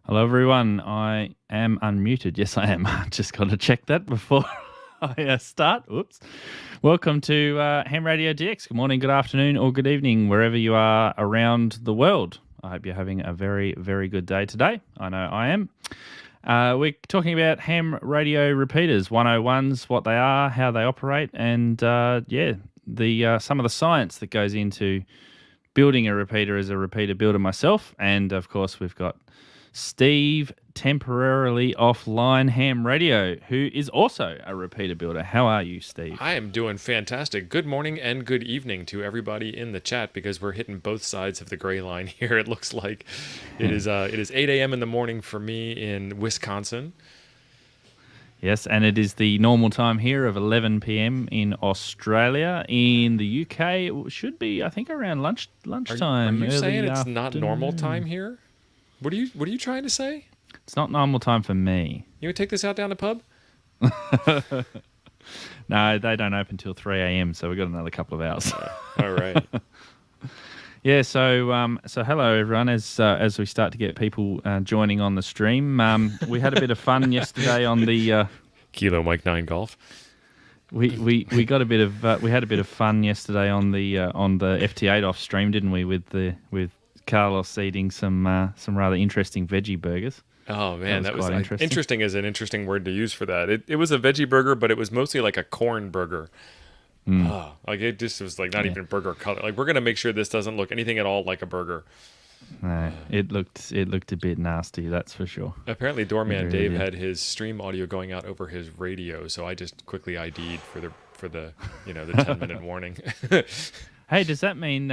Hello, everyone. I am unmuted. Yes, I am. Just got to check that before I start. Oops. Welcome to Ham Radio DX. Good morning, good afternoon, or good evening, wherever you are around the world. I hope you're having a very, very good day today. I know I am. We're talking about ham radio repeaters, 101s, what they are, how they operate, and some of the science that goes into building a repeater as a repeater builder myself. And of course, we've got Steve, temporarily offline ham radio, who is also a repeater builder. How are you, Steve? I am doing fantastic. Good morning and good evening to everybody in the chat, because we're hitting both sides of the gray line here. It looks like it is 8 a.m. in the morning for me in Wisconsin. Yes, and it is the normal time here of 11 p.m. in Australia. In the UK, it should be, I think, around lunchtime. Are you saying it's afternoon. not normal time here? What are you trying to say? It's not normal time for me. You want to take this out down the pub? No, they don't open till 3 a.m., so we've got another couple of hours. All right. Yeah, so hello everyone. As we start to get people joining on the stream, we had a bit of fun yesterday on the Kilo Mike 9 Golf. We got a bit of we had a bit of fun yesterday on the FT8 off stream, didn't we? With Carlos eating some rather interesting veggie burgers. Oh man, that was quite interesting. Interesting is an interesting word to use for that. It was a veggie burger, but it was mostly like a corn burger. Like it just was like not even burger color. Like, we're gonna make sure this doesn't look anything at all like a burger. No, it looked a bit nasty, that's for sure. Apparently, Doorman Dave had his stream audio going out over his radio, so I just quickly ID'd for the the 10-minute warning. Hey, does that mean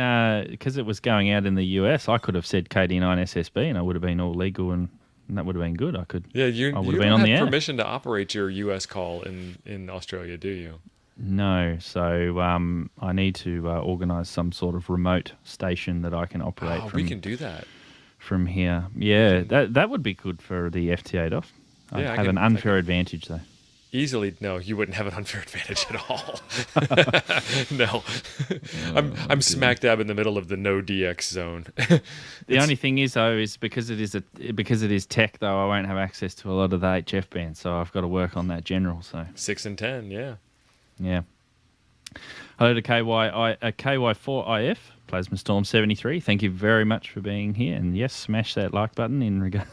because it was going out in the US, I could have said KD9 SSB and I would have been all legal and that would have been good. I could. Yeah, you would have have been on the air. Permission to operate your US call in Australia, do you? No, so I need to organise some sort of remote station that I can operate. We can do that from here. Yeah, that would be good for the FT8 off. I have an unfair advantage though. Easily, no, you wouldn't have an unfair advantage at all. No, I'm smack dab in the middle of the no DX zone. The only thing is though, is because it is tech though, I won't have access to a lot of the HF bands, so I've got to work on that general. So 6 and 10, yeah. Hello to KY4IF Plasma Storm 73. Thank you very much for being here, and yes, smash that like button. In regard,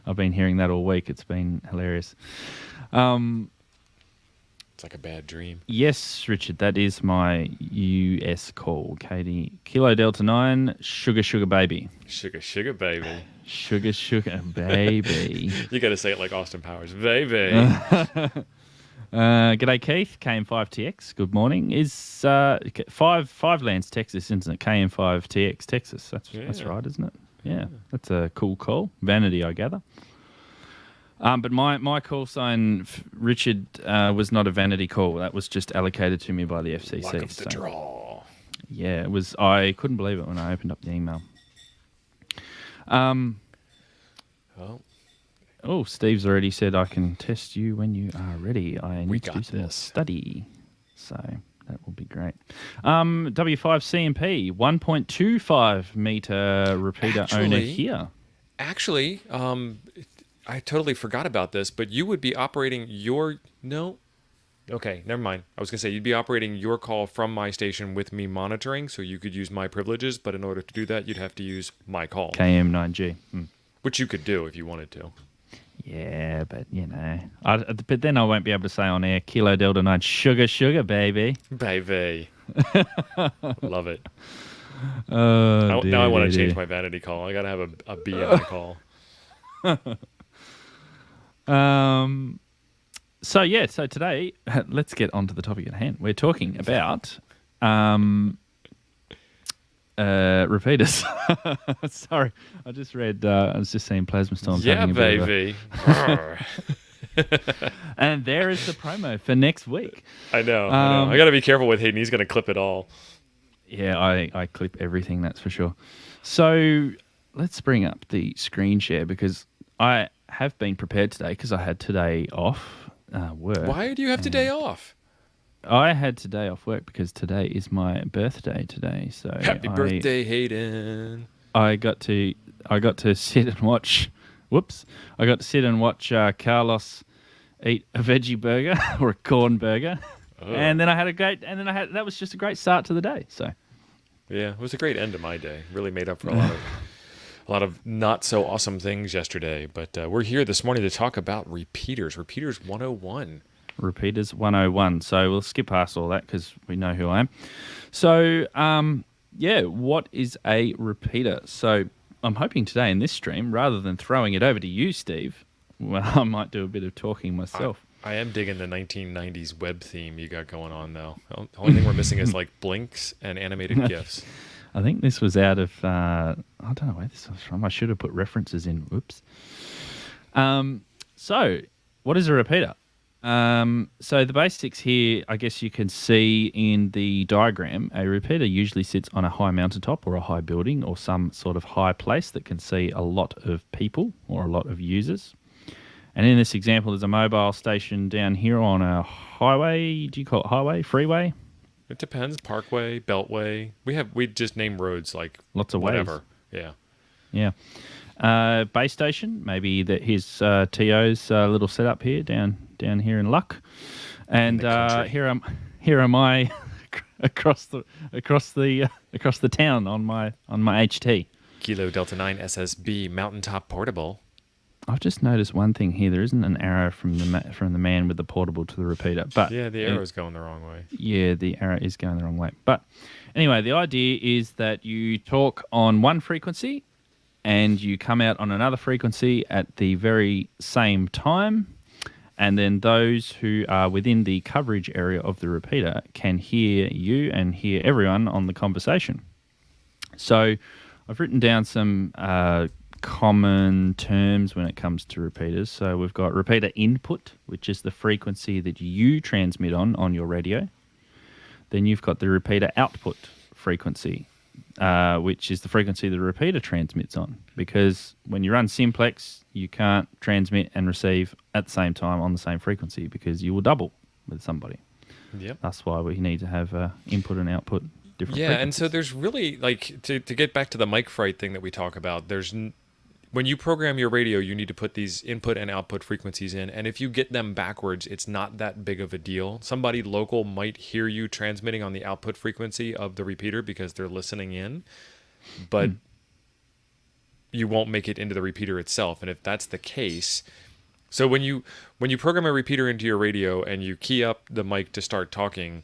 I've been hearing that all week. It's been hilarious. It's like a bad dream. Yes, Richard, that is my US call. Katie, Kilo Delta 9, Sugar Baby. Sugar Baby. Sugar Baby. You got to say it like Austin Powers. Baby. G'day, Keith. KM5TX. Good morning. Is five Lands, Texas, isn't it? KM5TX, Texas. That's right, isn't it? Yeah, that's a cool call. Vanity, I gather. But my call sign, Richard, was not a vanity call. That was just allocated to me by the FCC. Luck of the draw. Yeah, it was. I couldn't believe it when I opened up the email. Oh, Steve's already said I can test you when you are ready. I need to do some more study, so that will be great. W5CMP, 1.25 meter repeater owner here. Actually, I totally forgot about this, but you would be operating your... No? Okay, never mind. I was going to say, you'd be operating your call from my station with me monitoring, so you could use my privileges, but in order to do that, you'd have to use my call. KM9G. Which you could do if you wanted to. Yeah, but, but then I won't be able to say on air, Kilo Delta 9, sugar, baby. Baby. Love it. Now I want to change my vanity call. I got to have a B in my call. So today, let's get on to the topic at hand. We're talking about repeaters. Sorry, I just read. I was just seeing Plasma Storms. Yeah, baby. And there is the promo for next week. I know. I got to be careful with Hayden. He's going to clip it all. Yeah, I clip everything. That's for sure. So let's bring up the screen share because I have been prepared today because I had today off work. Why do you have today off? I had today off work because today is my birthday today. So happy birthday, Hayden! I got to sit and watch Whoops. I got to sit and watch Carlos eat a veggie burger or a corn burger. And then that was just a great start to the day. So, yeah, it was a great end to my day. Really made up for a lot of not so awesome things yesterday. But we're here this morning to talk about repeaters 101. Repeaters 101. So we'll skip past all that because we know who I am. So, what is a repeater? So I'm hoping today in this stream, rather than throwing it over to you, Steve, well, I might do a bit of talking myself. I am digging the 1990s web theme you got going on, though. The only thing we're missing is like blinks and animated GIFs. I think this was out of, I don't know where this was from. I should have put references in. Whoops. So what is a repeater? So the basics here, I guess you can see in the diagram, a repeater usually sits on a high mountaintop or a high building or some sort of high place that can see a lot of people or a lot of users. And in this example, there's a mobile station down here on a highway. Do you call it highway? Freeway? It depends. Parkway, Beltway. We just name roads like lots of whatever. Ways. Yeah. Yeah. Base station. Maybe his TO's little setup here down here in Luck. And here am I across the town on my HT. Kilo Delta 9 SSB Mountaintop Portable. I've just noticed one thing here. There isn't an arrow from the man with the portable to the repeater. But yeah, the arrow's going the wrong way. Yeah, the arrow is going the wrong way. But anyway, the idea is that you talk on one frequency and you come out on another frequency at the very same time. And then those who are within the coverage area of the repeater can hear you and hear everyone on the conversation. So I've written down some common terms when it comes to repeaters. So we've got repeater input, which is the frequency that you transmit on your radio. Then you've got the repeater output frequency, which is the frequency the repeater transmits on. Because when you run simplex, you can't transmit and receive at the same time on the same frequency because you will double with somebody. Yep. That's why we need to have input and output different frequencies. And so there's really, like, to get back to the mic fright thing that we talk about, when you program your radio, you need to put these input and output frequencies in. And if you get them backwards, it's not that big of a deal. Somebody local might hear you transmitting on the output frequency of the repeater because they're listening in, but you won't make it into the repeater itself. And if that's the case, so when you program a repeater into your radio and you key up the mic to start talking,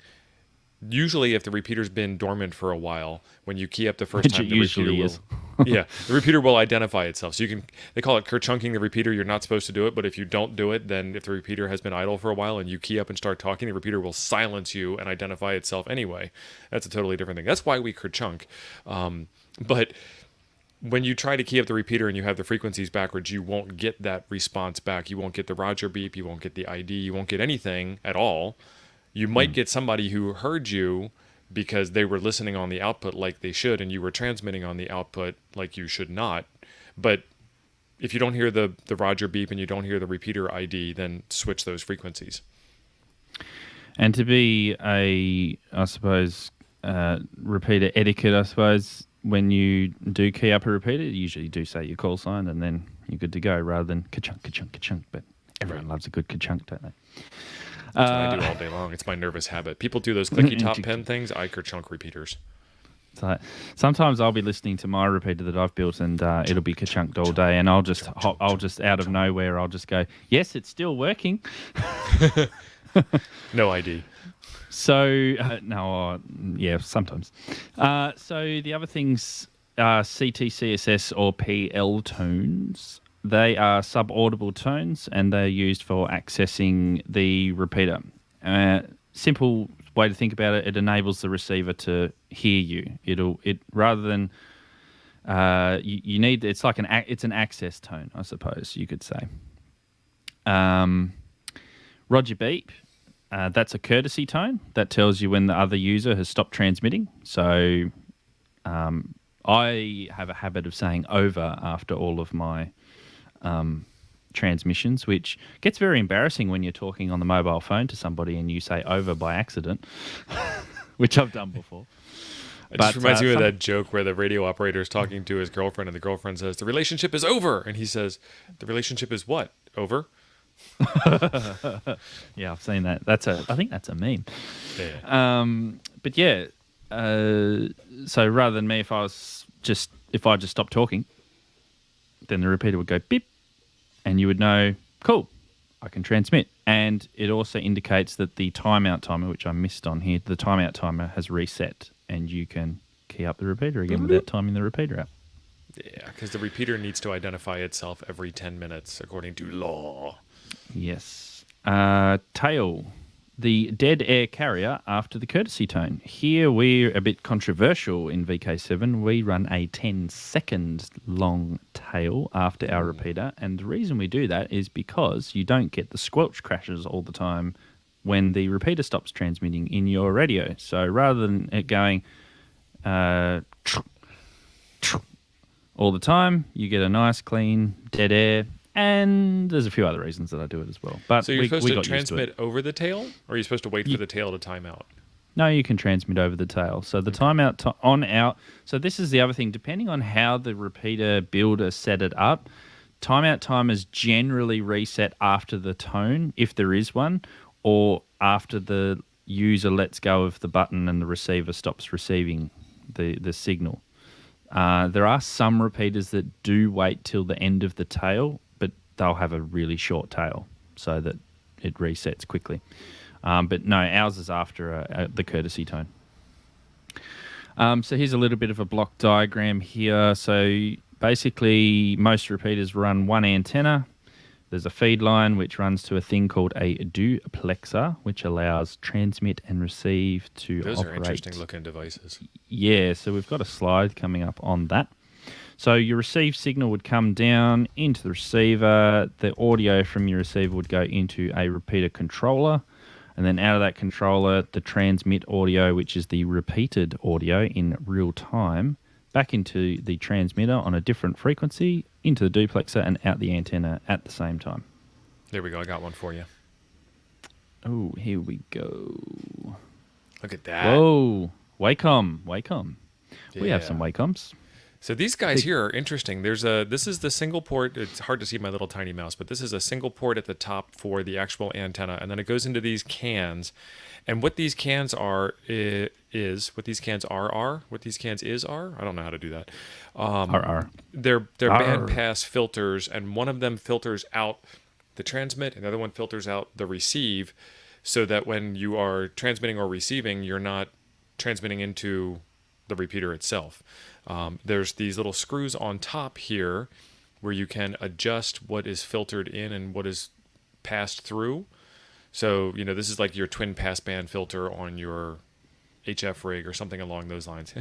usually if the repeater's been dormant for a while, when you key up the first time, the repeater will... yeah, the repeater will identify itself. So they call it kerchunking the repeater. You're not supposed to do it, but if you don't do it, then if the repeater has been idle for a while and you key up and start talking, the repeater will silence you and identify itself anyway. That's a totally different thing. That's why we kerchunk. But when you try to key up the repeater and you have the frequencies backwards, you won't get that response back. You won't get the Roger beep. You won't get the ID. You won't get anything at all. You might get somebody who heard you because they were listening on the output like they should, and you were transmitting on the output like you should not. But if you don't hear the Roger beep and you don't hear the repeater ID, then switch those frequencies. And to be repeater etiquette, I suppose, when you do key up a repeater, you usually do say your call sign and then you're good to go rather than ka-chunk, ka-chunk, ka-chunk. But everyone loves a good ka-chunk, don't they? That's what I do all day long. It's my nervous habit. People do those clicky top pen things. I kerchunk repeaters. So sometimes I'll be listening to my repeater that I've built, and it'll be ka-chunked all day, and I'll just out of nowhere, I'll just go, yes, it's still working. No ID. So sometimes. So the other things are CTCSS or PL tones. They are subaudible tones, and they're used for accessing the repeater. Simple way to think about it: it enables the receiver to hear you. It rather than you need. It's like it's an access tone, I suppose you could say. Roger beep. That's a courtesy tone that tells you when the other user has stopped transmitting. So I have a habit of saying over after all of my transmissions, which gets very embarrassing when you're talking on the mobile phone to somebody and you say over by accident, which I've done before. It just reminds me of that joke where the radio operator is talking to his girlfriend, and the girlfriend says, "The relationship is over," and he says, "The relationship is what? Over?" Yeah, I've seen that. I think that's a meme. Yeah. But yeah, so rather than me, if I just stopped talking, then the repeater would go beep, and you would know, cool, I can transmit. And it also indicates that the timeout timer, which I missed on here, the timeout timer has reset, and you can key up the repeater again without timing the repeater out. Yeah, because the repeater needs to identify itself every 10 minutes, according to law. Yes. Tail, the dead air carrier after the courtesy tone. Here we're a bit controversial in VK7. We run a 10-second long tail after our repeater, and the reason we do that is because you don't get the squelch crashes all the time when the repeater stops transmitting in your radio. So rather than it going all the time, you get a nice, clean, dead air. And there's a few other reasons that I do it as well. But so you're supposed to transmit over the tail, or are you supposed to wait for the tail to time out? No, you can transmit over the tail. So the timeout on out. So this is the other thing. Depending on how the repeater builder set it up, timeout timers generally reset after the tone, if there is one, or after the user lets go of the button and the receiver stops receiving the signal. There are some repeaters that do wait till the end of the tail, but they'll have a really short tail so that it resets quickly. But no, ours is after the courtesy tone. So here's a little bit of a block diagram here. So basically, most repeaters run one antenna. There's a feed line which runs to a thing called a duplexer, which allows transmit and receive to operate. Those are interesting looking devices. Yeah, so we've got a slide coming up on that. So your receive signal would come down into the receiver. The audio from your receiver would go into a repeater controller. And then out of that controller, the transmit audio, which is the repeated audio in real time, back into the transmitter on a different frequency, into the duplexer and out the antenna at the same time. There we go. I got one for you. Oh, here we go. Look at that. Whoa. Wacom. We have some Wacoms. So these guys here are interesting. This is the single port. It's hard to see my little tiny mouse, but this is a single port at the top for the actual antenna, and then it goes into these cans. And what these cans are what these cans are. I don't know how to do that. They're bandpass filters, and one of them filters out the transmit, and the other one filters out the receive, so that when you are transmitting or receiving, you're not transmitting into the repeater itself. There's these little screws on top here where you can adjust what is filtered in and what is passed through. So, this is like your twin passband filter on your HF rig or something along those lines.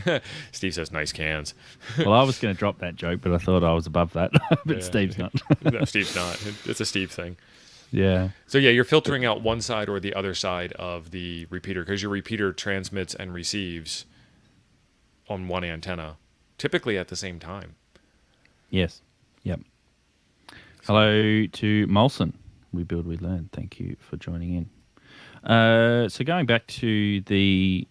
Steve says, nice cans. Well, I was going to drop that joke, but I thought I was above that. But yeah. Steve's not. No, Steve's not. It's a Steve thing. Yeah. So, yeah, you're filtering out one side or the other side of the repeater because your repeater transmits and receives on one antenna, typically at the same time. Yes. Yep. Hello to Molson. We build, we learn. Thank you for joining in. So going back to the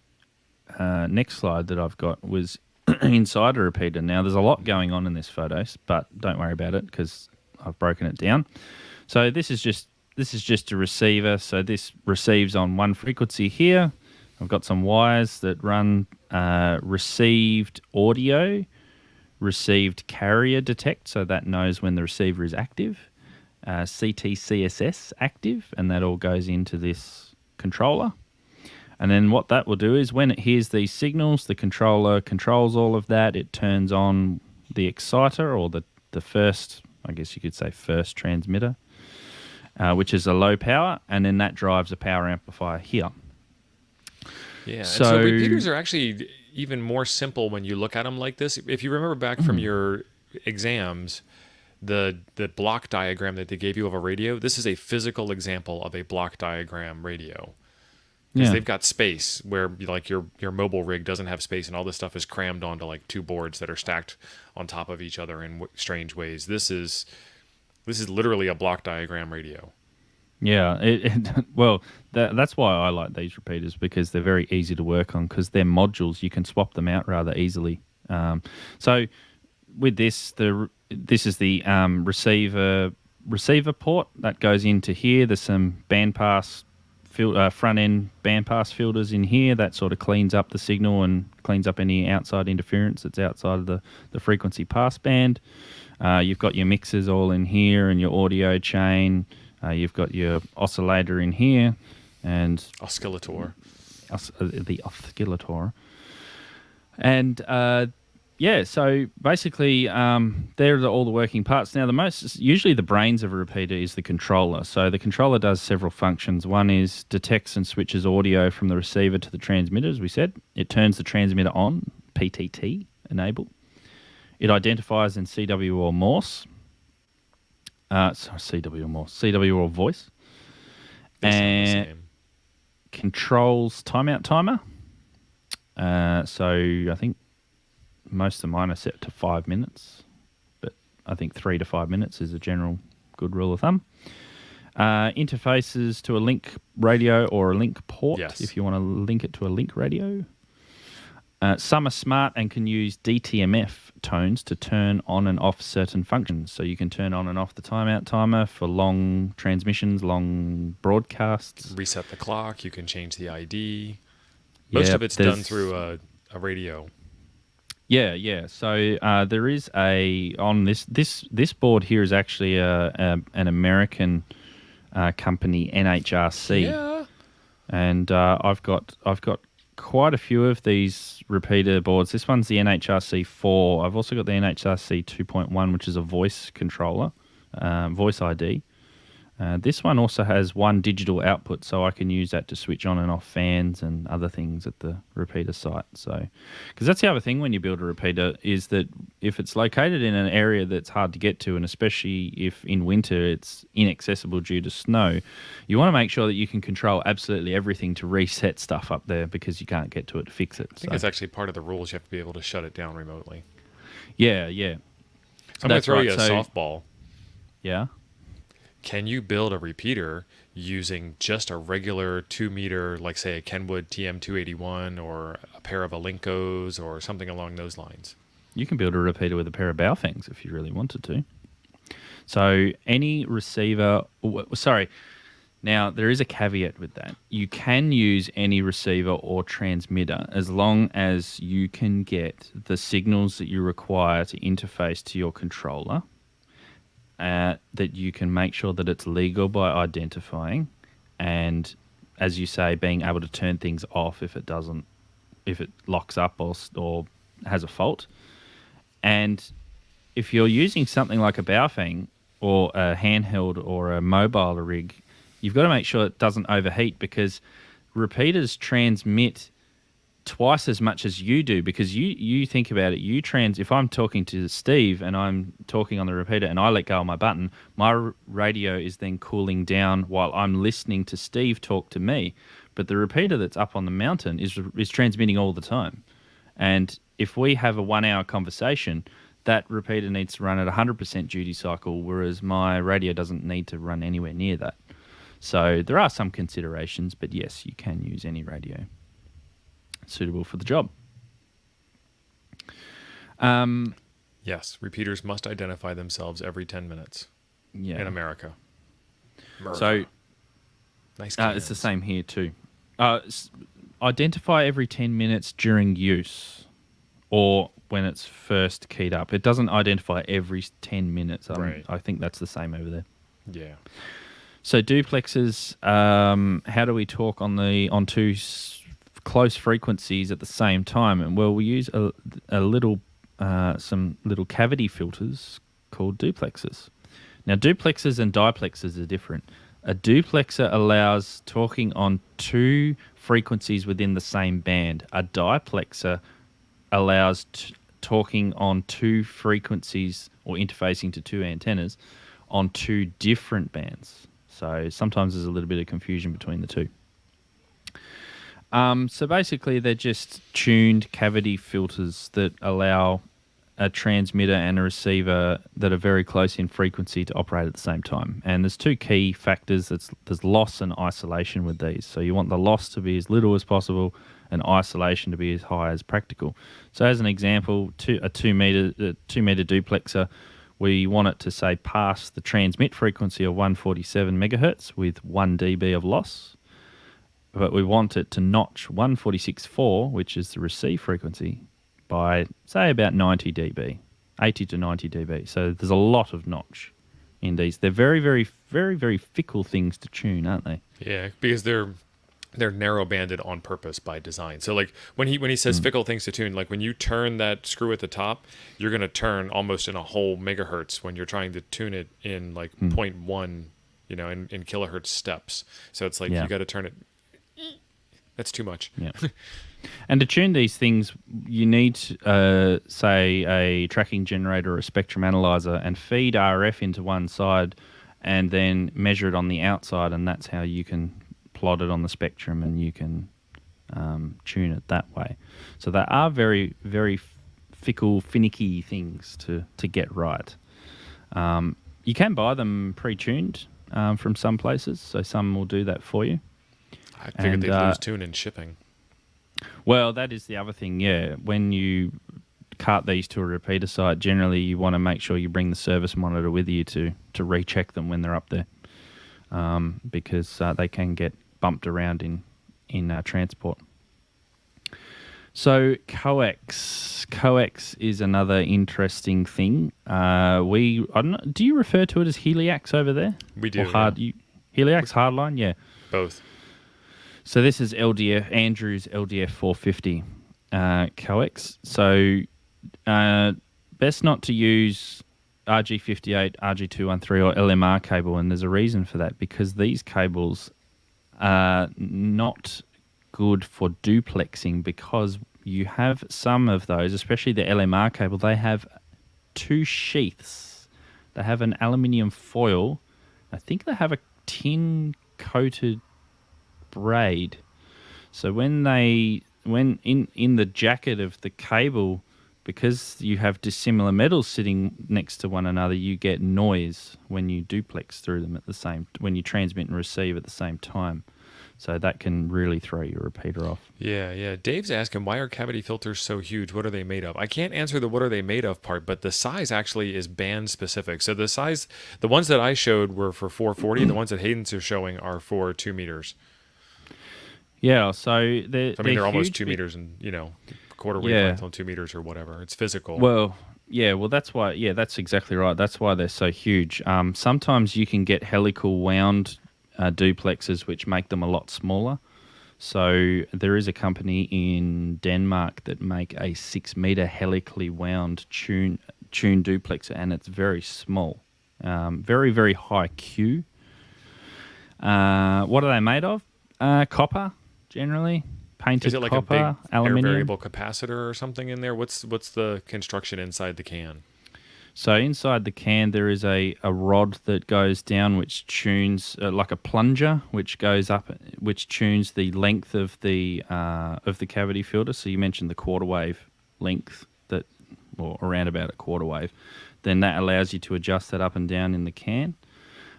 next slide that I've got was inside a repeater. Now, there's a lot going on in this photo, but don't worry about it because I've broken it down. So this is just a receiver. So this receives on one frequency here. I've got some wires that run received audio, received carrier detect, so that knows when the receiver is active. CTCSS active, and that all goes into this controller. And then what that will do is when it hears these signals, the controller controls all of that. It turns on the exciter, or the first, I guess you could say first transmitter, which is a low power, and then that drives a power amplifier here. Yeah, so repeaters are actually even more simple when you look at them like this. If you remember back from your exams, the block diagram that they gave you of a radio, this is a physical example of a block diagram radio. Because they've got space where like your mobile rig doesn't have space, and all this stuff is crammed onto like two boards that are stacked on top of each other in strange ways. This is literally a block diagram radio. Yeah, well, that's why I like these repeaters, because they're very easy to work on, because they're modules. You can swap them out rather easily. So with this is the receiver port that goes into here. There's some bandpass front end bandpass filters in here that sort of cleans up the signal and cleans up any outside interference that's outside of the frequency pass band. You've got your mixers all in here and your audio chain. You've got your oscillator in here and Oscillator. The oscillator. And yeah, so basically there are all the working parts. Now, usually the brains of a repeater is the controller. So the controller does several functions. One is detects and switches audio from the receiver to the transmitter, as we said. It turns the transmitter on, PTT, enable. It identifies in CW or Morse. CW or Morse. CW or voice. And controls timeout timer. So I think most of mine are set to 5 minutes, but I think 3 to 5 minutes is a general good rule of thumb. Interfaces to a link radio or a link port, if you want to link it to a link radio. Some are smart and can use DTMF tones to turn on and off certain functions. So you can turn on and off the timeout timer for long transmissions, long broadcasts. Reset the clock. You can change the ID. Most of it's done through a radio. Yeah. So there is on this board here is actually an American company, NHRC. Yeah. And I've got quite a few of these repeater boards. This one's the NHRC 4. I've also got the NHRC 2.1, which is a voice controller, voice ID. This one also has one digital output, so I can use that to switch on and off fans and other things at the repeater site. So, because that's the other thing when you build a repeater, is that if it's located in an area that's hard to get to, and especially if in winter it's inaccessible due to snow, you want to make sure that you can control absolutely everything to reset stuff up there, because you can't get to it to fix it. I think it's actually part of the rules. You have to be able to shut it down remotely. Yeah. So I'm going to throw you a softball. Yeah. Can you build a repeater using just a regular 2-meter, like say a Kenwood TM281 or a pair of Alincos or something along those lines? You can build a repeater with a pair of Baofangs if you really wanted to. So any receiver... Now, there is a caveat with that. You can use any receiver or transmitter as long as you can get the signals that you require to interface to your controller, that you can make sure that it's legal by identifying, and, as you say, being able to turn things off if it locks up or has a fault. And if you're using something like a Baofeng or a handheld or a mobile rig, you've got to make sure it doesn't overheat, because repeaters transmit twice as much as you do, because you think about it, if I'm talking to Steve and I'm talking on the repeater and I let go of my button, my radio is then cooling down while I'm listening to Steve talk to me. But the repeater that's up on the mountain is transmitting all the time. And if we have a 1 hour conversation, that repeater needs to run at 100% duty cycle, whereas my radio doesn't need to run anywhere near that. So there are some considerations, but yes, you can use any radio suitable for the job. Yes, repeaters must identify themselves every 10 minutes in America. So nice. It's the same here too. Identify every 10 minutes during use or when it's first keyed up. It doesn't identify every 10 minutes. Right. I think that's the same over there. Yeah. So duplexes, how do we talk on two close frequencies at the same time? And well, we use some little cavity filters called duplexers. Now, duplexers and diplexers are different. A duplexer allows talking on two frequencies within the same band. A diplexer allows talking on two frequencies or interfacing to two antennas on two different bands. So sometimes there's a little bit of confusion between the two. So basically, they're just tuned cavity filters that allow a transmitter and a receiver that are very close in frequency to operate at the same time. And there's two key factors. There's loss and isolation with these. So you want the loss to be as little as possible and isolation to be as high as practical. So as an example, a 2 meter duplexer, we want it to say pass the transmit frequency of 147 megahertz with 1 dB of loss. But we want it to notch 146.4, which is the receive frequency, by, say, about 90 dB, 80 to 90 dB. So there's a lot of notch in these. They're very, very, very, very fickle things to tune, aren't they? Yeah, because they're narrow banded on purpose by design. So like when he says fickle things to tune, like when you turn that screw at the top, you're going to turn almost in a whole megahertz when you're trying to tune it in like 0.1, in kilohertz steps. So it's like you got to turn it. That's too much. Yeah. And to tune these things, you need, say, a tracking generator or a spectrum analyzer and feed RF into one side and then measure it on the outside, and that's how you can plot it on the spectrum and you can tune it that way. So they are very, very fickle, finicky things to get right. You can buy them pre-tuned from some places, so some will do that for you. I figured they'd lose tune in shipping. Well, that is the other thing, yeah. When you cart these to a repeater site, generally you want to make sure you bring the service monitor with you to recheck them when they're up there, because they can get bumped around in transport. So coax is another interesting thing. I don't know, do you refer to it as Heliax over there? We do. Heliax hardline, yeah. Both. So this is Andrew's LDF 450 coax. So best not to use RG58, RG213 or LMR cable, and there's a reason for that, because these cables are not good for duplexing, because you have some of those, especially the LMR cable, they have two sheaths. They have an aluminium foil. I think they have a tin coated braid. So when in the jacket of the cable, because you have dissimilar metals sitting next to one another, you get noise when you duplex through them when you transmit and receive at the same time. So that can really throw your repeater off. Yeah. Dave's asking, why are cavity filters so huge? What are they made of? I can't answer the what are they made of part, but the size actually is band specific. So the size, the ones that I showed were for 440. The ones that Hayden's are showing are for 2 meters. Yeah, so they're almost 2 meters and, quarter wavelength on 2 meters or whatever. It's physical. Well, that's why, that's exactly right. That's why they're so huge. Sometimes you can get helical wound duplexes, which make them a lot smaller. So there is a company in Denmark that make a 6 meter helically wound tune duplexer, and it's very small, very, very high Q. What are they made of? Copper, generally. Painted is it like copper, a big aluminium. air variable capacitor or something in there? What's the construction inside the can? So inside the can there is a rod that goes down, which tunes like a plunger, which goes up, which tunes the length of the cavity filter. So you mentioned the quarter wave length, or around about a quarter wave. Then that allows you to adjust that up and down in the can.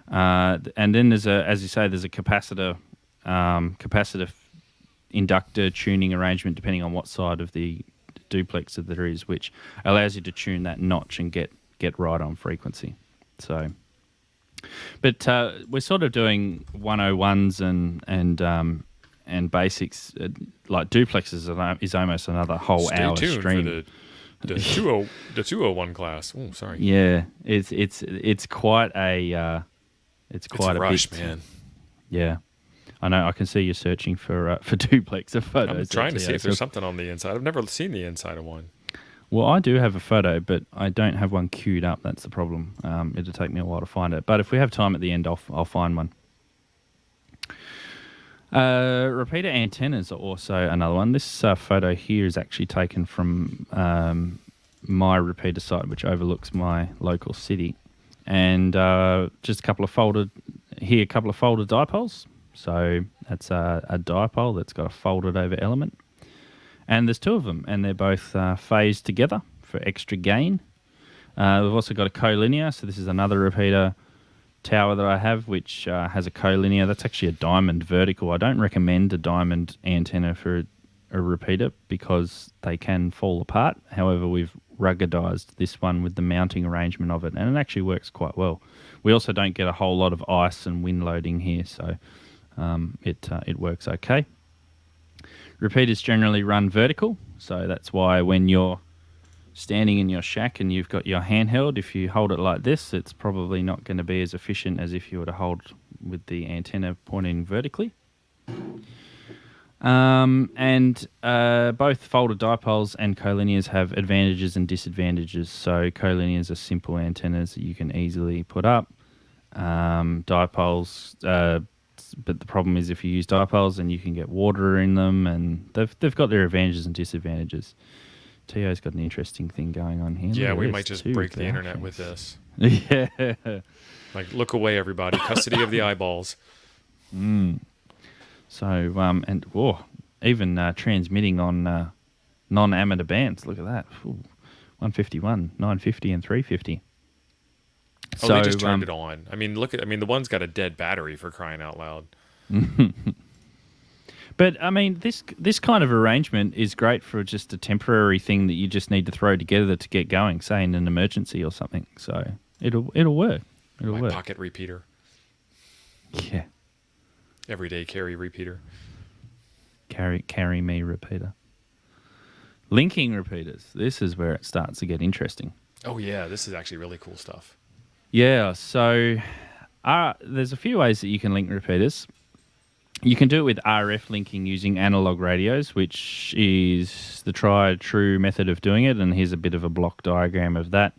And then there's as you say, there's a capacitor inductor tuning arrangement depending on what side of the duplexer there is, which allows you to tune that notch and get right on frequency. So, but we're sort of doing 101s and basics. Like duplexes is almost another whole hour tuned stream. For the 201 class. Oh, sorry. Yeah, it's quite a it's quite a rush, bit, man. Yeah. I know. I can see you searching for duplexer photos. I'm trying to see if there's something on the inside. I've never seen the inside of one. Well, I do have a photo, but I don't have one queued up. That's the problem. It'll take me a while to find it. But if we have time at the end, I'll find one. Repeater antennas are also another one. This photo here is actually taken from my repeater site, which overlooks my local city. And just a couple of folded dipoles. So that's a dipole that's got a folded over element. And there's two of them, and they're both phased together, for extra gain. We've also got a collinear, so this is another repeater tower that I have, which has a collinear. That's actually a diamond vertical. I don't recommend a diamond antenna for a repeater because they can fall apart. However, we've ruggedized this one with the mounting arrangement of it, and it actually works quite well. We also don't get a whole lot of ice and wind loading here, so it works okay. Repeaters generally run vertical, so that's why when you're standing in your shack and you've got your handheld, if you hold it like this, it's probably not going to be as efficient as if you were to hold with the antenna pointing vertically. And both folded dipoles and collinears have advantages and disadvantages. So collinears are simple antennas that you can easily put up. Dipoles, but the problem is if you use dipoles, then you can get water in them, and they've got their advantages and disadvantages. Tio's got an interesting thing going on here. Yeah, we might just break the internet with this. Yeah. Like, look away, everybody. Custody of the eyeballs. So, and even transmitting on non-amateur bands. Look at that. Ooh, 151, 950, and 350. Oh, so, they just turned it on. I mean, the one's got a dead battery, for crying out loud. But I mean, this kind of arrangement is great for just a temporary thing that you just need to throw together to get going, say in an emergency or something. So it'll work. My pocket repeater. Yeah. Everyday carry repeater. Carry me repeater. Linking repeaters. This is where it starts to get interesting. Oh yeah, this is actually really cool stuff. Yeah. So there's a few ways that you can link repeaters. You can do it with RF linking using analog radios, which is the tried true method of doing it. And here's a bit of a block diagram of that.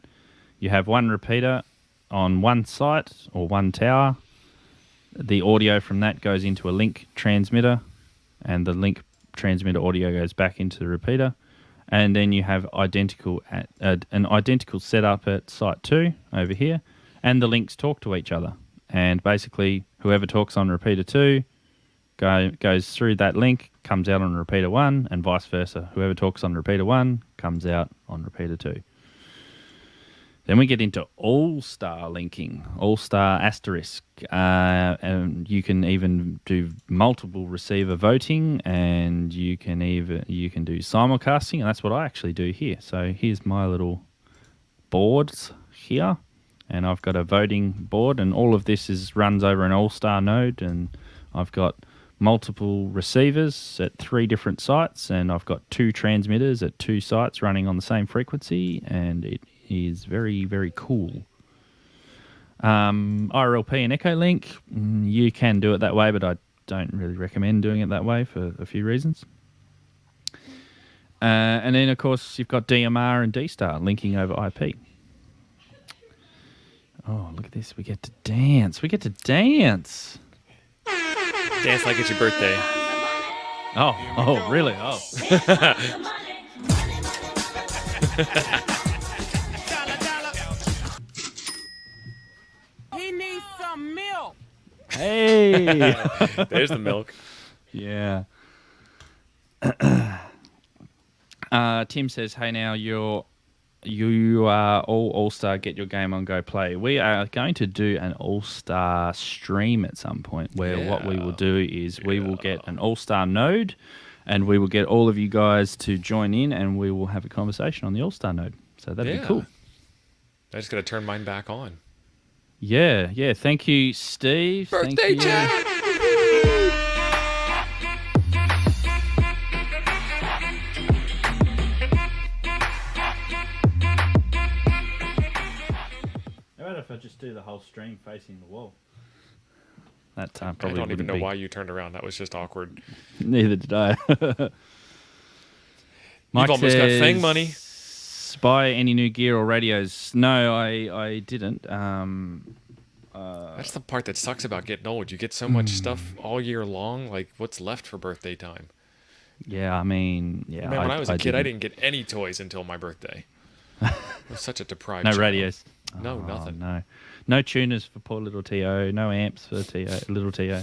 You have one repeater on one site or one tower. The audio from that goes into a link transmitter, and the link transmitter audio goes back into the repeater. And then you have an identical setup at site 2 over here, and the links talk to each other. And basically, whoever talks on repeater 2 goes through that link, comes out on repeater 1, and vice versa. Whoever talks on repeater 1 comes out on repeater 2. Then we get into all-star linking, all-star asterisk. And you can even do multiple receiver voting, and you can do simulcasting, and that's what I actually do here. So here's my little boards here, and I've got a voting board, and all of this runs over an all-star node, and I've got multiple receivers at 3 different sites, and I've got 2 transmitters at 2 sites running on the same frequency, and it is very, very cool. IRLP and Echolink, you can do it that way, but I don't really recommend doing it that way for a few reasons. And then, of course, you've got DMR and D-Star linking over IP. Oh, look at this. We get to dance. Dance like it's your birthday. Oh, really? Oh. He needs some milk. Hey. There's the milk. Yeah. Tim says, hey, now you are all-star, get your game on, go play. We are going to do an all-star stream at some point where what we will do is we will get an all-star node, and we will get all of you guys to join in, and we will have a conversation on the all-star node. So that'd be cool. I just got to turn mine back on. Yeah. Thank you, Steve. Birthday chat! If I just do the whole stream facing the wall. That probably I don't even know why you turned around. That was just awkward. Neither did I. Mike You've almost got Fang money. Buy any new gear or radios? No, I didn't. That's the part that sucks about getting old. You get so much stuff all year long. Like, what's left for birthday time? Yeah, I mean, yeah. Man, when I was a kid, I didn't get any toys until my birthday. I was such a deprived child. Radios. No, nothing. No tuners for poor little T.O. No amps for little T.O.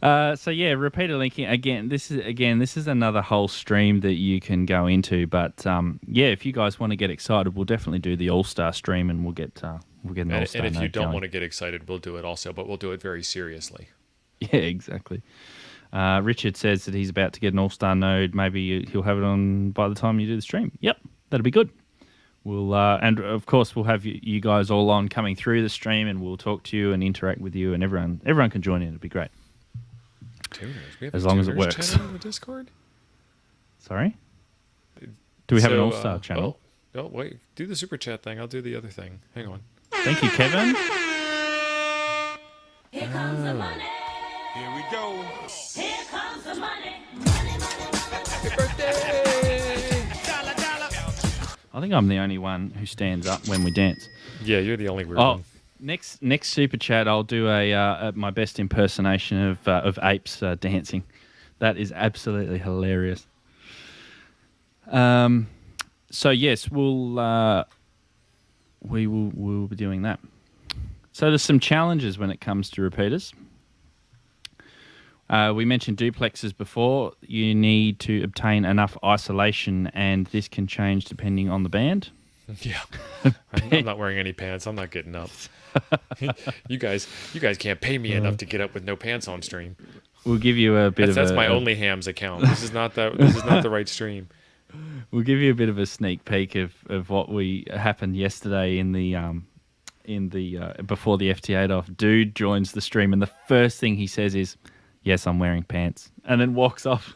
So yeah, repeater linking again. This is another whole stream that you can go into. But yeah, if you guys want to get excited, we'll definitely do the All Star stream, and we'll get an All Star. And if you node don't going. want to get excited, we'll do it also, but we'll do it very seriously. Yeah, exactly. Richard says that he's about to get an All Star node. Maybe he'll have it on by the time you do the stream. Yep, that'll be good. We'll and of course we'll have you guys all on coming through the stream, and we'll talk to you and interact with you, and everyone can join in. It'll be great. Tuners. We have As a long as it tuners works. channel in the Discord? Sorry? Do we have an So, All-Star channel? Oh, wait. Do the super chat thing. I'll do the other thing. Hang on. Thank you, Kevin. Here comes the money. Here we go. Here comes the money. Money, money, money. Happy birthday! Dollar, dollar. I think I'm the only one who stands up when we dance. Yeah, you're the only weird Oh, one. next super chat, I'll do my best impersonation of apes dancing. That is absolutely hilarious. So yes, we'll be doing that. So there's some challenges when it comes to repeaters. We mentioned duplexes before. You need to obtain enough isolation, and this can change depending on the band. Yeah. I'm not wearing any pants. I'm not getting up. You guys can't pay me enough to get up with no pants on stream. We'll give you a bit That's of my only hams account. This is not the right stream. We'll give you a bit of a sneak peek of what happened yesterday in the before the FT8 off. Dude joins the stream, and the first thing he says is, "Yes, I'm wearing pants," and then walks off.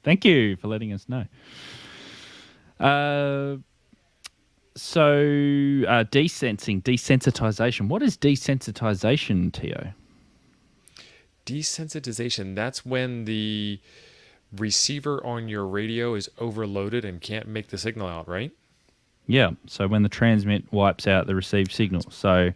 Thank you for letting us know. Desensitization. What is desensitization, Tio? Desensitization. That's when the receiver on your radio is overloaded and can't make the signal out, right? Yeah. So when the transmit wipes out the received signal. So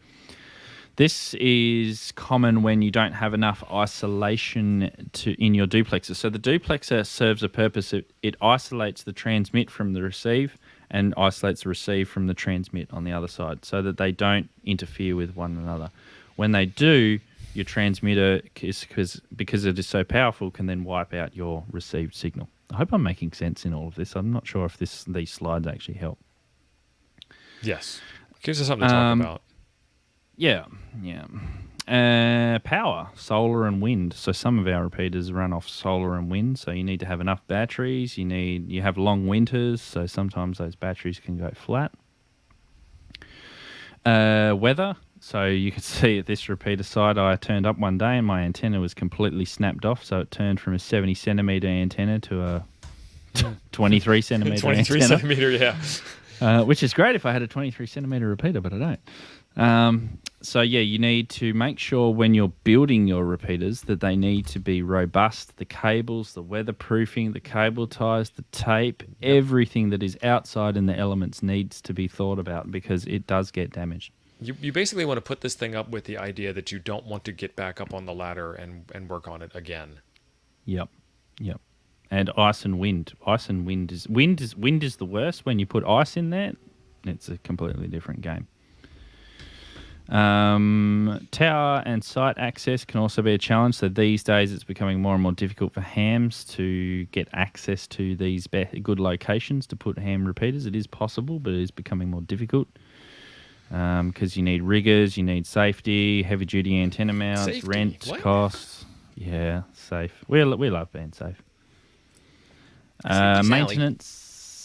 this is common when you don't have enough isolation in your duplexer. So the duplexer serves a purpose. It isolates the transmit from the receive and isolates the receive from the transmit on the other side so that they don't interfere with one another. When they do, your transmitter, because it is so powerful, can then wipe out your received signal. I hope I'm making sense in all of this. I'm not sure if these slides actually help. Yes. Gives us something to talk about. Yeah. Power, solar and wind. So some of our repeaters run off solar and wind. So you need to have enough batteries. You have long winters, so sometimes those batteries can go flat. Weather. So you can see at this repeater side, I turned up one day and my antenna was completely snapped off. So it turned from a 70 centimeter antenna to a 23 centimeter 23 antenna. centimeter, yeah. Which is great if I had a 23 centimeter repeater, but I don't. So yeah, you need to make sure when you're building your repeaters that they need to be robust. The cables, the weatherproofing, the cable ties, the tape, everything that is outside in the elements needs to be thought about because it does get damaged. You basically want to put this thing up with the idea that you don't want to get back up on the ladder and work on it again. Yep. And ice and wind. Ice and wind is the worst. When you put ice in there, it's a completely different game. Tower and site access can also be a challenge. So these days it's becoming more and more difficult for hams to get access to these good locations to put ham repeaters. It is possible, but it is becoming more difficult because you need riggers, you need safety, heavy-duty antenna mounts, Safety? rent, What? costs. Yeah, safe. We love being safe. Safety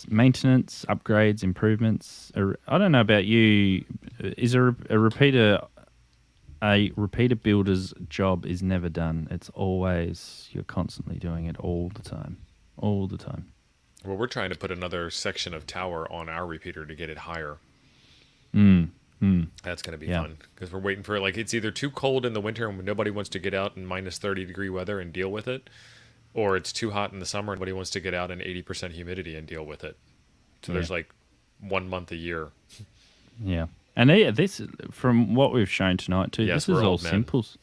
Maintenance, upgrades, improvements. I don't know about you. Is a repeater builder's job is never done. It's always, you're constantly doing it all the time. Well, we're trying to put another section of tower on our repeater to get it higher. That's going to be fun because we're waiting for it's either too cold in the winter and nobody wants to get out in minus 30 degree weather and deal with it, or it's too hot in the summer and nobody wants to get out in 80% humidity and deal with it. So there's 1 month a year. Yeah. And this, from what we've shown tonight too, Yes, this is we're all old men. simples.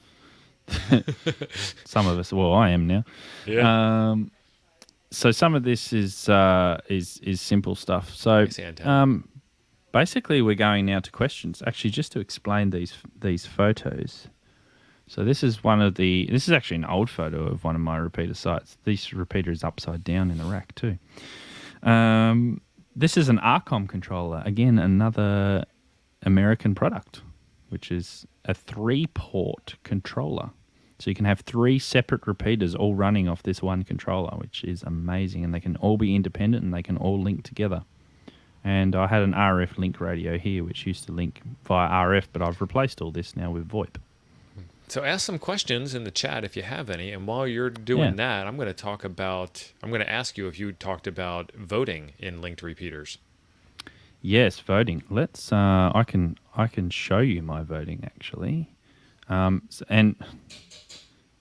Some of us, well, I am now. Yeah. So some of this is simple stuff. So Nice antenna. basically we're going now to questions. Actually, just to explain these photos. So this is this is actually an old photo of one of my repeater sites. This repeater is upside down in the rack too. This is an Arcom controller. Again, another American product, which is a 3-port controller. So you can have 3 separate repeaters all running off this one controller, which is amazing. And they can all be independent and they can all link together. And I had an RF link radio here, which used to link via RF, but I've replaced all this now with VoIP. So ask some questions in the chat if you have any. And while you're doing that, I'm going to ask you if you talked about voting in linked repeaters. Yes, voting. Let's. I can show you my voting actually, and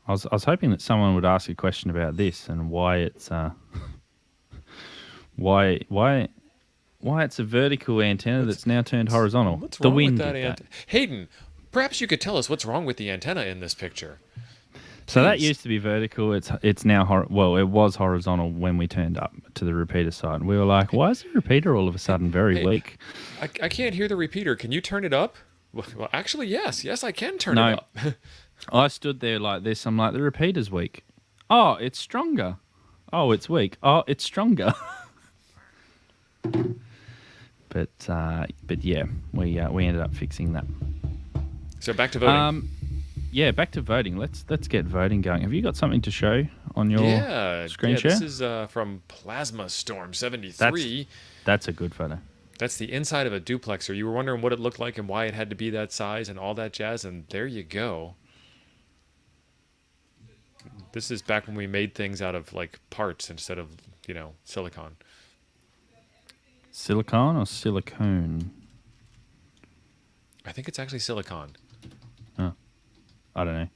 I was hoping that someone would ask a question about this and why it's why it's a vertical antenna that's now turned horizontal. What's the wrong wind with that did antenna? Hayden, perhaps you could tell us what's wrong with the antenna in this picture. So that Please. used to be vertical. It's now it was horizontal when we turned up to the repeater side. We were like, why is the repeater all of a sudden very weak? I can't hear the repeater. Can you turn it up? Well, actually, yes. Yes, I can turn it up. I stood there like this. I'm like, the repeater's weak. Oh, it's stronger. Oh, it's weak. Oh, it's stronger. But yeah, we ended up fixing that. So back to voting. Yeah, back to voting. Let's get voting going. Have you got something to show on your screen share? This is from Plasma Storm 73. That's a good photo. That's the inside of a duplexer. You were wondering what it looked like and why it had to be that size and all that jazz, and there you go. This is back when we made things out of like parts instead of, silicon. Silicon or silicone? I think it's actually silicon. Oh, I don't know.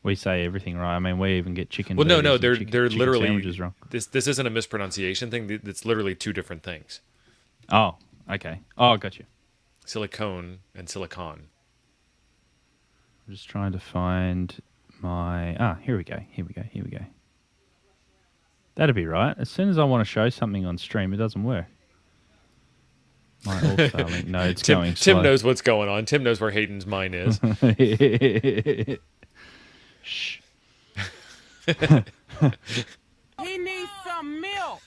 We say everything right. I mean, we even get chicken. Well, no, burgers they're and chicken literally sandwiches wrong. This isn't a mispronunciation thing. It's literally 2 different things. Oh, okay. Oh, got you. Silicone and silicon. I'm just trying to find my... here we go. That'd be right. As soon as I want to show something on stream, it doesn't work. My All-Star link node's going slow. Tim knows what's going on. Tim knows where Hayden's mine is. Shh. He needs some milk.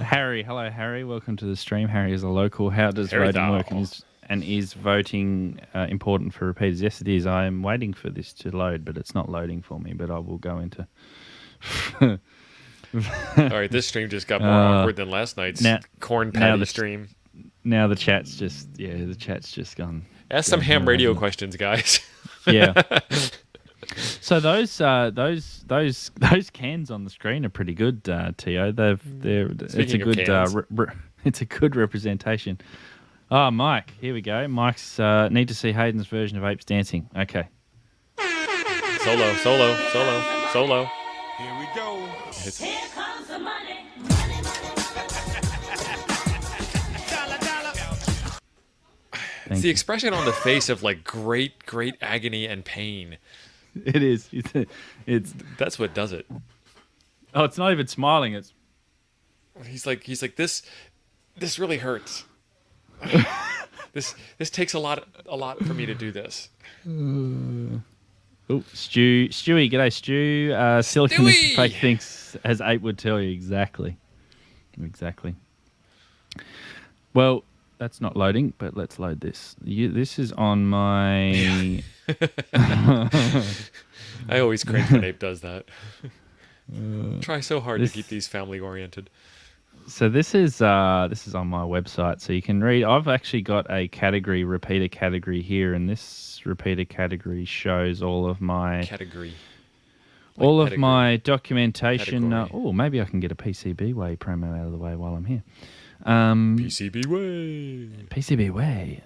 Harry, hello Harry. Welcome to the stream. Harry is a local. How does Harry voting thou. work? And is voting important for repeaters? Yes, it is. I am waiting for this to load, but it's not loading for me. But I will go into... All right, this stream just got more awkward than last night's corn patty stream. Now the chat's just gone. Ask some ham radio questions, guys. Yeah. So those cans on the screen are pretty good, Tio. It's a good representation. Oh, Mike, here we go. Mike's need to see Hayden's version of Apes Dancing. Okay. Solo. Here we go. Here comes the money. Dollar, dollar. It's the expression on the face of like great agony and pain. It is. It's. That's what does it. Oh, it's not even smiling. It's. He's like this really hurts. This takes a lot for me to do this. Oh, Stewie, g'day, Stu. Silicon is fake thinks, as Ape would tell you. Exactly. Well, that's not loading, but let's load this. This is on my... I always cringe when Ape does that. Try so hard to keep these family-oriented. So this is on my website, so you can read. I've actually got a repeater category here, and this repeater category shows all of my my documentation. Maybe I can get a PCB Way promo out of the way while I'm here. PCB Way.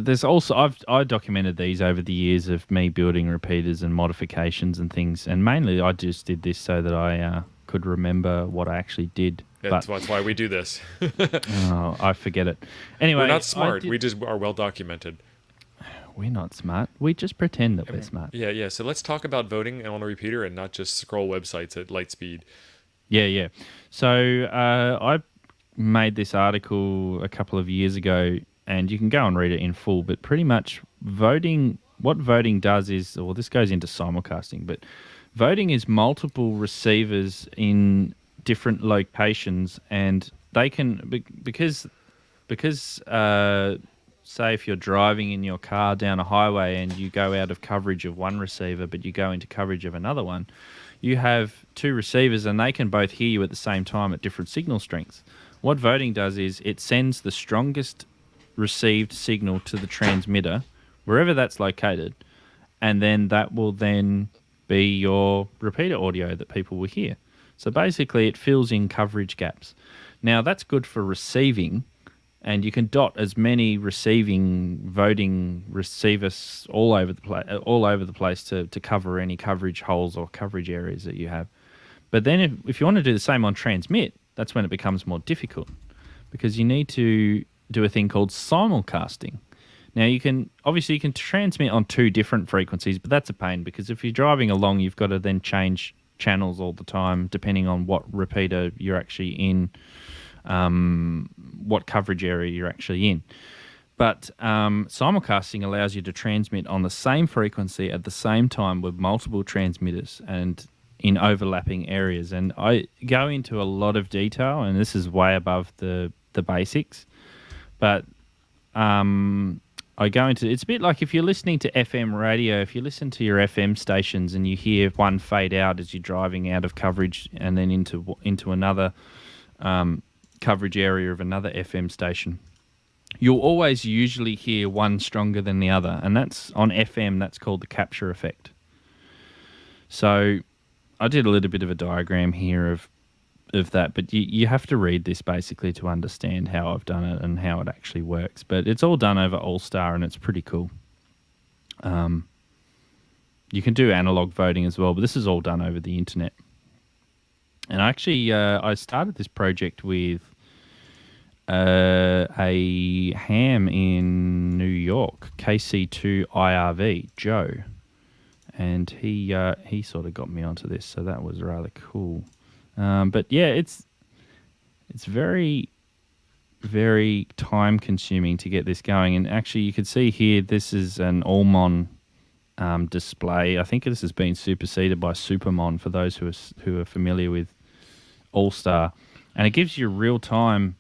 There's also I documented these over the years of me building repeaters and modifications and things, and mainly I just did this so that I could remember what I actually did. That's why we do this. I forget it. Anyway, we're not smart. We just are well documented. We're not smart. We just pretend that we're smart. Yeah. So let's talk about voting on a repeater and not just scroll websites at light speed. Yeah. So I made this article a couple of years ago and you can go and read it in full. But pretty much voting, what voting does is, well, this goes into simulcasting, but voting is multiple receivers in different locations, and they can because say if you're driving in your car down a highway and you go out of coverage of one receiver, but you go into coverage of another one, you have two receivers and they can both hear you at the same time at different signal strengths. What voting does is it sends the strongest received signal to the transmitter, wherever that's located, and then that will then be your repeater audio that people will hear. So basically it fills in coverage gaps. Now that's good for receiving, and you can dot as many receiving voting receivers all over the place to cover any coverage holes or coverage areas that you have. But then if you want to do the same on transmit, that's when it becomes more difficult, because you need to do a thing called simulcasting. Now you can transmit on two different frequencies, but that's a pain, because if you're driving along, you've got to then change channels all the time depending on what repeater you're actually in, what coverage area you're actually in. But simulcasting allows you to transmit on the same frequency at the same time with multiple transmitters and in overlapping areas. And I go into a lot of detail, and this is way above the basics. But I go into, it's a bit like if you're listening to FM radio, if you listen to your FM stations and you hear one fade out as you're driving out of coverage and then into another coverage area of another FM station, you'll always usually hear one stronger than the other, and that's on FM, that's called the capture effect. So I did a little bit of a diagram here of that, but you have to read this basically to understand how I've done it and how it actually works. But it's all done over All-Star, and it's pretty cool. You can do analog voting as well, but this is all done over the internet. And actually, I started this project with a ham in New York, KC2IRV, Joe, and he sort of got me onto this, so that was rather cool. But yeah, it's very, very time consuming to get this going. And actually, you can see here, this is an Allmon display. I think this has been superseded by Supermon for those who are familiar with All-Star, and it gives you real time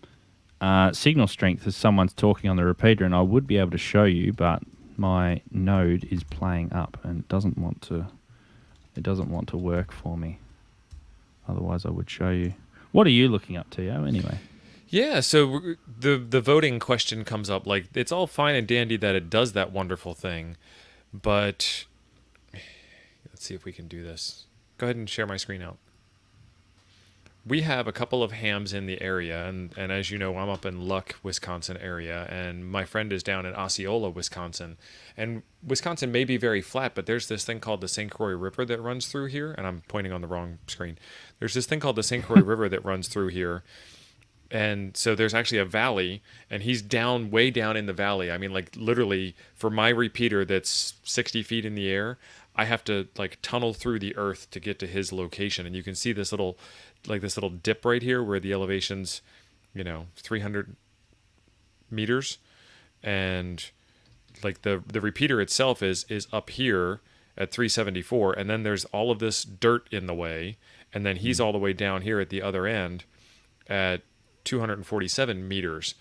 signal strength as someone's talking on the repeater. And I would be able to show you, but my node is playing up and it doesn't want to work for me. Otherwise, I would show you. What are you looking up, Tio, anyway? Yeah, so the voting question comes up. Like, it's all fine and dandy that it does that wonderful thing, but let's see if we can do this. Go ahead and share my screen out. We have a couple of hams in the area, and as you know, I'm up in Luck, Wisconsin area, and my friend is down in Osceola, Wisconsin. And Wisconsin may be very flat, but there's this thing called the St. Croix River that runs through here, and I'm pointing on the wrong screen. There's this thing called the St. Croix River that runs through here, and so there's actually a valley, and he's down, way down in the valley. I mean, like, literally, for my repeater that's 60 feet in the air, I have to, like, tunnel through the earth to get to his location, and you can see this little dip right here where the elevation's, 300 meters, and like the repeater itself is up here at 374, and then there's all of this dirt in the way, and then he's all the way down here at the other end at 247 meters.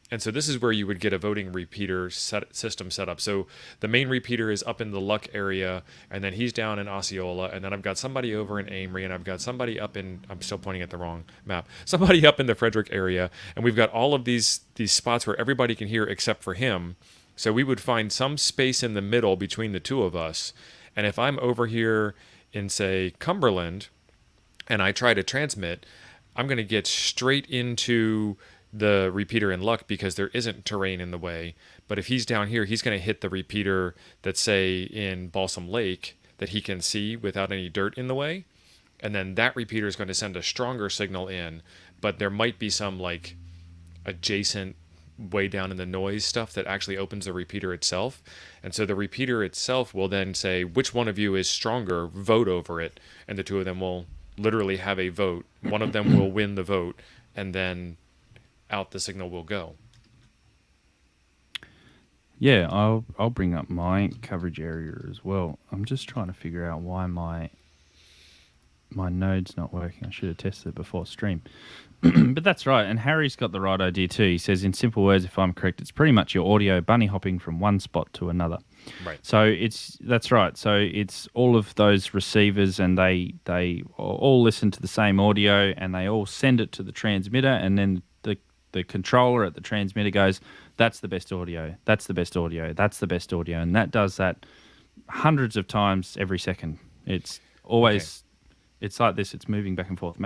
And so this is where you would get a voting repeater system set up. So the main repeater is up in the Luck area, and then he's down in Osceola, and then I've got somebody over in Amory, and I've got somebody up in, I'm still pointing at the wrong map, somebody up in the Frederick area, and we've got all of these spots where everybody can hear except for him. So we would find some space in the middle between the two of us, and if I'm over here in, say, Cumberland, and I try to transmit, I'm going to get straight into the repeater in Luck because there isn't terrain in the way. But if he's down here, he's going to hit the repeater that's, say, in Balsam Lake that he can see without any dirt in the way. And then that repeater is going to send a stronger signal in, but there might be some, like, adjacent way down in the noise stuff that actually opens the repeater itself. And so the repeater itself will then say, which one of you is stronger, vote over it. And the two of them will literally have a vote. One of them will win the vote, and then out the signal will go. Yeah, I'll bring up my coverage area as well. I'm just trying to figure out why my node's not working. I should have tested it before stream. But that's right, and Harry's got the right idea too. He says, in simple words, if I'm correct, it's pretty much your audio bunny hopping from one spot to another. Right. So that's right. So it's all of those receivers, and they all listen to the same audio, and they all send it to the transmitter, and then the controller at the transmitter goes, "That's the best audio. That's the best audio. That's the best audio," and that does that hundreds of times every second. It's always it's like this. It's moving back and forth,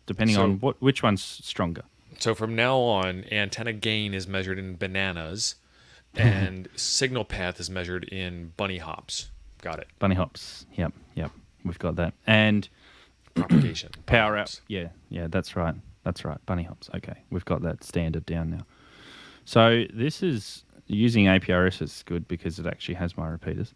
depending on which one's stronger. So from now on, antenna gain is measured in bananas, and signal path is measured in bunny hops. Got it. Bunny hops. Yep. We've got that. And Propagation. power out. hops. Yeah, that's right. Bunny hops. Okay, we've got that standard down now. So this is using APRS is good because it actually has my repeaters.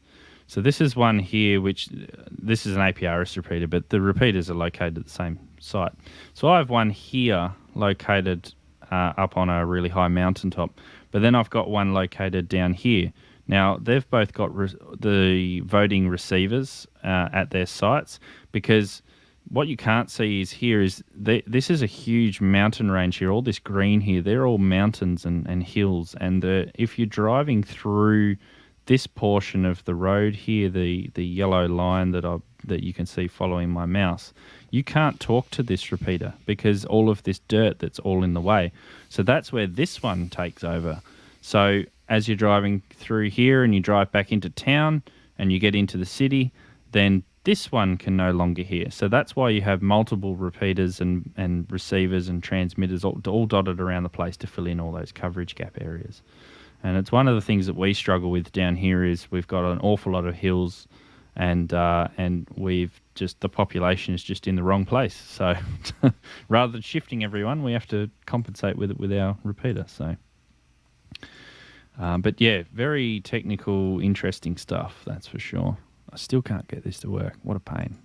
So this is one here, which this is an APRS repeater, but the repeaters are located at the same site. So I have one here located up on a really high mountaintop, but then I've got one located down here. Now, they've both got the voting receivers at their sites, because what you can't see is here is this is a huge mountain range here. All this green here, they're all mountains and hills. And if you're driving through this portion of the road here, the yellow line that you can see following my mouse, you can't talk to this repeater because all of this dirt that's all in the way. So that's where this one takes over. So as you're driving through here and you drive back into town and you get into the city, then this one can no longer hear. So that's why you have multiple repeaters and receivers and transmitters all dotted around the place to fill in all those coverage gap areas. And it's one of the things that we struggle with down here is we've got an awful lot of hills, and we've just the population is just in the wrong place. So rather than shifting everyone, we have to compensate with it with our repeater. So, but yeah, very technical, interesting stuff. That's for sure. I still can't get this to work. What a pain.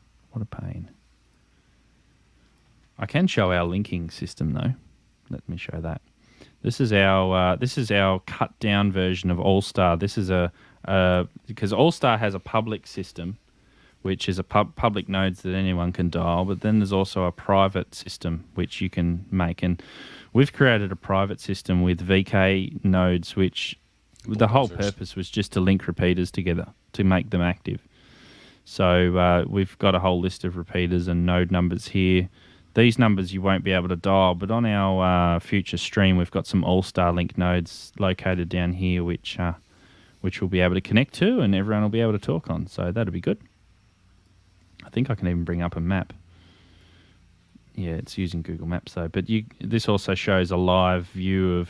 I can show our linking system though. Let me show that. This is our cut down version of All-Star. This is because All-Star has a public system, which is a public nodes that anyone can dial, but then there's also a private system which you can make. And we've created a private system with VK nodes, which the whole purpose was just to link repeaters together to make them active. So we've got a whole list of repeaters and node numbers here. These numbers you won't be able to dial, but on our future stream, we've got some All-Star link nodes located down here, which we'll be able to connect to, and everyone will be able to talk on. So that'll be good. I think I can even bring up a map. Yeah, it's using Google Maps though. But this also shows a live view of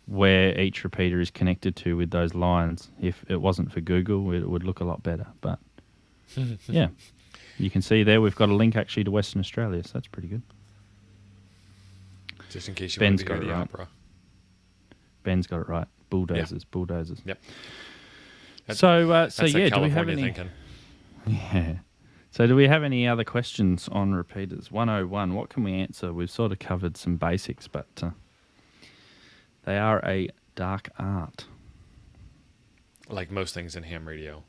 where each repeater is connected to with those lines. If it wasn't for Google, it would look a lot better. But yeah. You can see there we've got a link actually to Western Australia, so that's pretty good. Just in case you Ben's want to hear got it the right. opera. Ben's got it right. Bulldozers. Yep. So That's yeah, do we California have any? thinking. Yeah. So do we have any other questions on repeaters? 101. What can we answer? We've sort of covered some basics, but they are a dark art. Like most things in ham radio.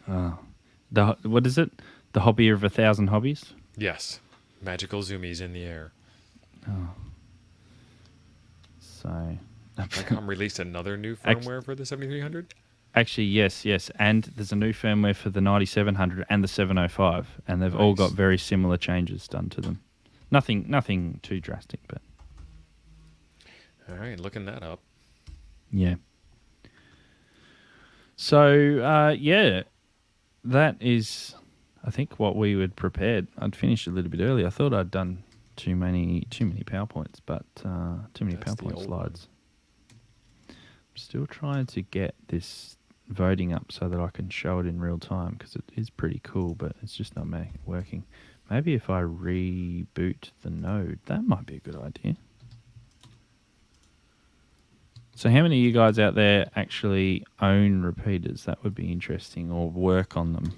What is it? The hobby of 1,000 hobbies? Yes. Magical zoomies in the air. So Icom released another new firmware for the 7300? actually, yes. And there's a new firmware for the 9700 and the 705, and they've all got very similar changes done to them. Nothing too drastic, but All right, looking that up. yeah. So yeah, that is, I think, what we would prepared. I'd finished a little bit early. I thought I'd done too many PowerPoints, but too many That's the PowerPoint old slides. I'm still trying to get this voting up so that I can show it in real time, because it is pretty cool, but it's just not working. Maybe if I reboot the node, that might be a good idea. So how many of you guys out there actually own repeaters? That would be interesting, or work on them.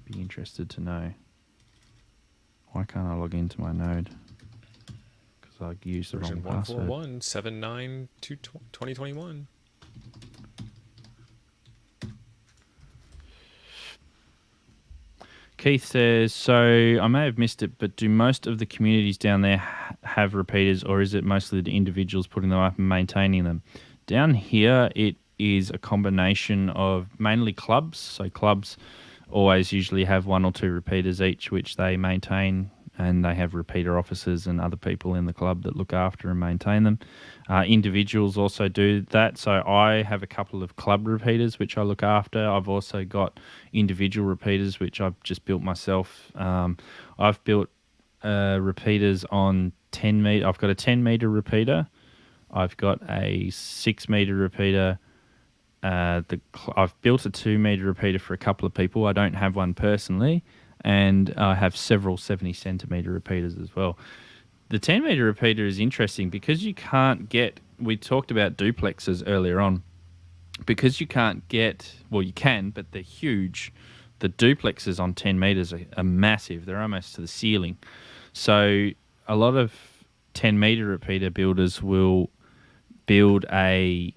Be interested to know. Why can't I log into my node? Because I used the wrong Version password. 141.79 to 2021. Keith says, so I may have missed it, but do most of the communities down there have repeaters, or is it mostly the individuals putting them up and maintaining them? Down here, it is a combination of mainly clubs. So clubs always usually have 1 or 2 repeaters each, which they maintain, and they have repeater officers and other people in the club that look after and maintain them. Individuals also do that. So I have a couple of club repeaters, which I look after. I've also got individual repeaters, which I've just built myself. I've built repeaters on 10 meter. I've got a 10 meter repeater. I've got a 6 meter repeater. I've built a 2 meter repeater for a couple of people. I don't have one personally. And I have several 70 centimetre repeaters as well. The 10 metre repeater is interesting because you can't get, we talked about duplexes earlier on, because you can't get, well, you can, but they're huge. The duplexes on 10 metres are massive. They're almost to the ceiling. So a lot of 10 metre repeater builders will build a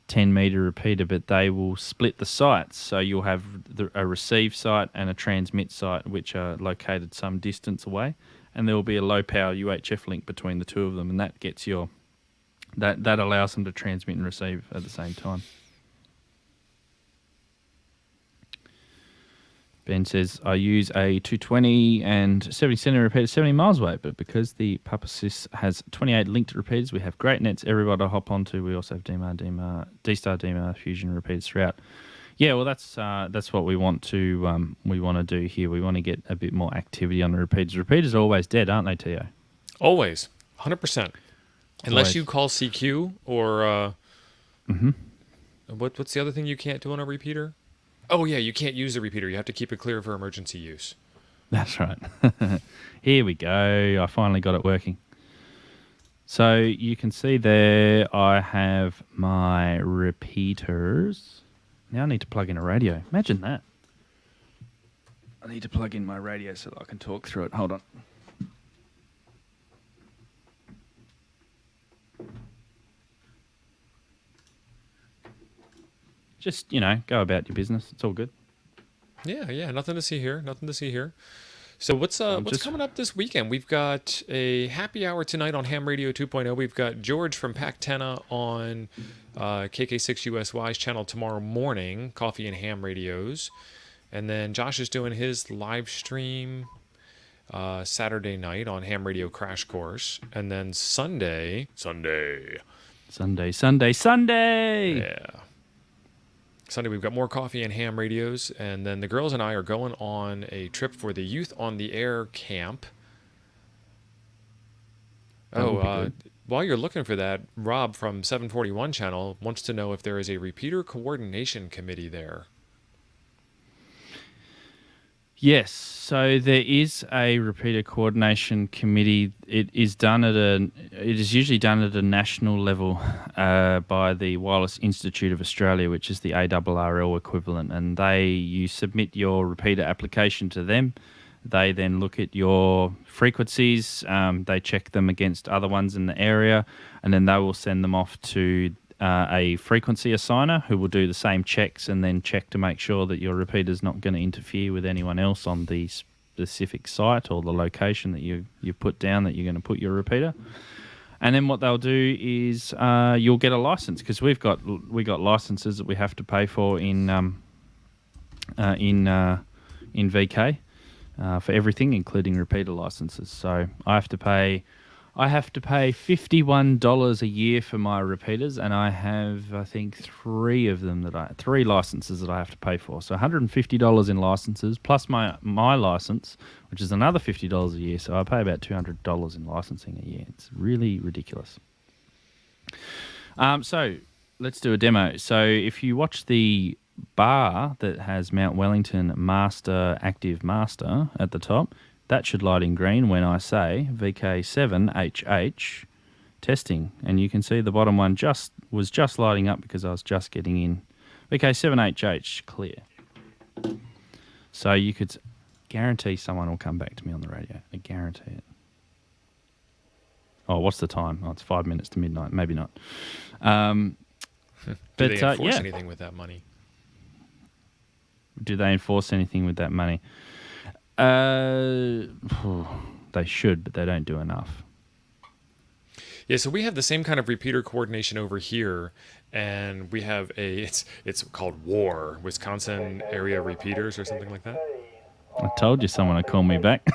10 meter repeater, but they will split the sites. So you'll have a receive site and a transmit site, which are located some distance away, and there will be a low power UHF link between the two of them, and that gets that allows them to transmit and receive at the same time. Ben says, I use a 220 and 70 centimetre repeater 70 miles away, but because the Papa Sis has 28 linked repeaters, we have great nets everybody to hop onto. We also have D-Star DMR Fusion repeaters throughout. Yeah, well, that's what we want to do here. We want to get a bit more activity on the repeaters. Repeaters are always dead, aren't they, Tio? Always, 100%. Unless Always. you call CQ or what's the other thing you can't do on a repeater? Oh, yeah, you can't use the repeater. You have to keep it clear for emergency use. That's right. Here we go. I finally got it working. So you can see there I have my repeaters. Now I need to plug in a radio. Imagine that. I need to plug in my radio so that I can talk through it. Hold on. Just, go about your business. It's all good. Yeah, nothing to see here. So what's coming up this weekend? We've got a happy hour tonight on Ham Radio 2.0. We've got George from Pactena on KK6USY's channel tomorrow morning, Coffee and Ham Radios. And then Josh is doing his live stream Saturday night on Ham Radio Crash Course. And then Sunday. Sunday. Yeah. Sunday, we've got more Coffee and Ham Radios, and then the girls and I are going on a trip for the Youth on the Air camp. While you're looking for that, Rob from 741 channel wants to know if there is a repeater coordination committee there. Yes, so there is a repeater coordination committee. It is usually done at a national level by the Wireless Institute of Australia, which is the ARRL equivalent, and you submit your repeater application to them. They then look at your frequencies, they check them against other ones in the area, and then they will send them off to a frequency assigner who will do the same checks and then check to make sure that your repeater is not going to interfere with anyone else on the specific site or the location that you put down that you're going to put your repeater. And then what they'll do is you'll get a license, because we got licenses that we have to pay for in VK for everything, including repeater licenses. So I have to pay $51 a year for my repeaters, and I have, I think, three licenses that I have to pay for. So $150 in licenses plus my license, which is another $50 a year. So I pay about $200 in licensing a year. It's really ridiculous. So let's do a demo. So if you watch the bar that has Mount Wellington Active Master at the top, that should light in green when I say VK7HH testing. And you can see the bottom one was just lighting up because I was just getting in. VK7HH clear. So you could guarantee someone will come back to me on the radio. I guarantee it. Oh, what's the time? Oh, it's 5 minutes to midnight. Maybe not. Do they enforce anything with that money? Do they enforce anything with that money? They should, but they don't do enough. Yeah, so we have the same kind of repeater coordination over here, and we have it's called WAR, Wisconsin Area Repeaters or something like that. I told you someone would call me back.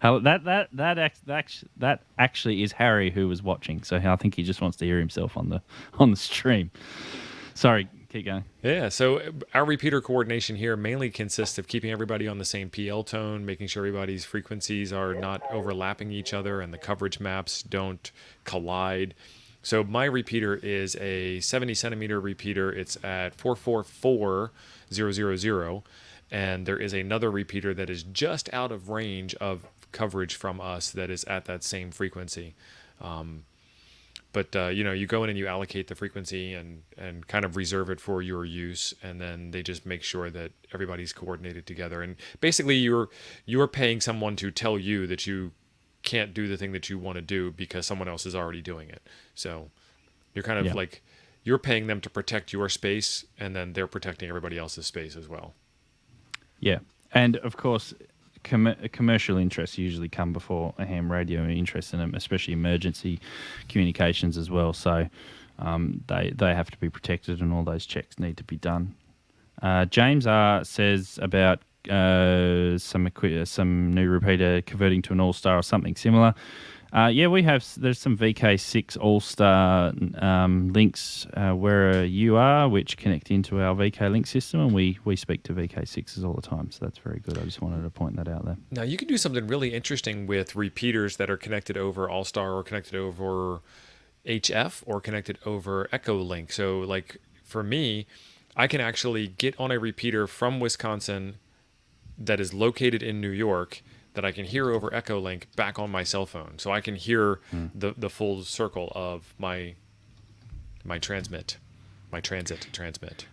That actually is Harry who was watching, so I think he just wants to hear himself on the stream. Sorry, keep going. Yeah, so our repeater coordination here mainly consists of keeping everybody on the same PL tone, making sure everybody's frequencies are not overlapping each other and the coverage maps don't collide. So my repeater is a 70 centimeter repeater. It's at 444,000, and there is another repeater that is just out of range of coverage from us that is at that same frequency. But you go in and you allocate the frequency and kind of reserve it for your use, and then they just make sure that everybody's coordinated together. And basically, you're paying someone to tell you that you can't do the thing that you want to do because someone else is already doing it. So you're kind of like you're paying them to protect your space, and then they're protecting everybody else's space as well. Yeah, and of course, commercial interests usually come before a ham radio interest in them, especially emergency communications as well. So they have to be protected, and all those checks need to be done. James says about some new repeater converting to an All-Star or something similar. We have. There's some VK6 All-Star links where you are, which connect into our VK link system, and we speak to VK6s all the time, so that's very good. I just wanted to point that out there. Now, you can do something really interesting with repeaters that are connected over All-Star or connected over HF or connected over Echo Link. So, like, for me, I can actually get on a repeater from Wisconsin that is located in New York that I can hear over Echo Link back on my cell phone. So I can hear the full circle of my transit transmit.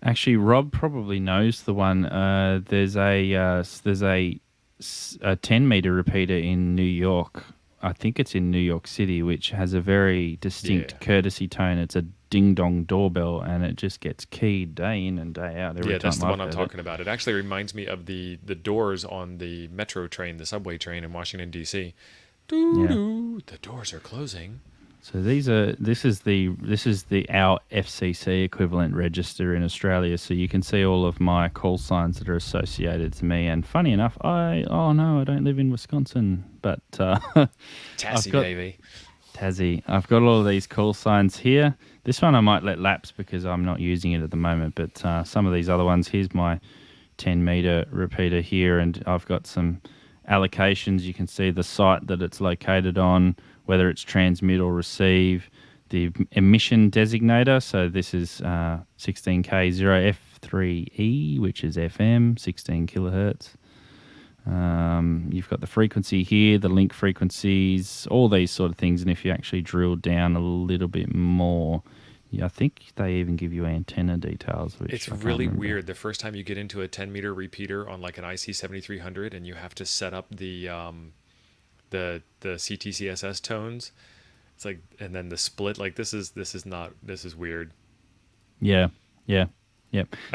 Actually, Rob probably knows the one. There's a 10-meter repeater in New York. I think it's in New York City, which has a very distinct courtesy tone. It's a ding-dong doorbell, and it just gets keyed day in and day out. Yeah, that's the one I'm talking about. It actually reminds me of the doors on the metro train, the subway train in Washington, D.C. The doors are closing. So this is our FCC equivalent register in Australia. So you can see all of my call signs that are associated to me. And funny enough, I don't live in Wisconsin, but Tassie, baby. Tassie. I've got all of these call signs here. This one I might let lapse because I'm not using it at the moment. But some of these other ones, here's my 10-meter repeater here, and I've got some allocations. You can see the site that it's located on, whether it's transmit or receive, the emission designator. So this is 16K0F3E, which is FM, 16 kilohertz. You've got the frequency here, the link frequencies, all these sort of things. And if you actually drill down a little bit more, I think they even give you antenna details. Which it's really weird. The first time you get into a 10-meter repeater on like an IC7300 and you have to set up the CTCSS tones, it's like, and then the split, like this is weird. Yeah. I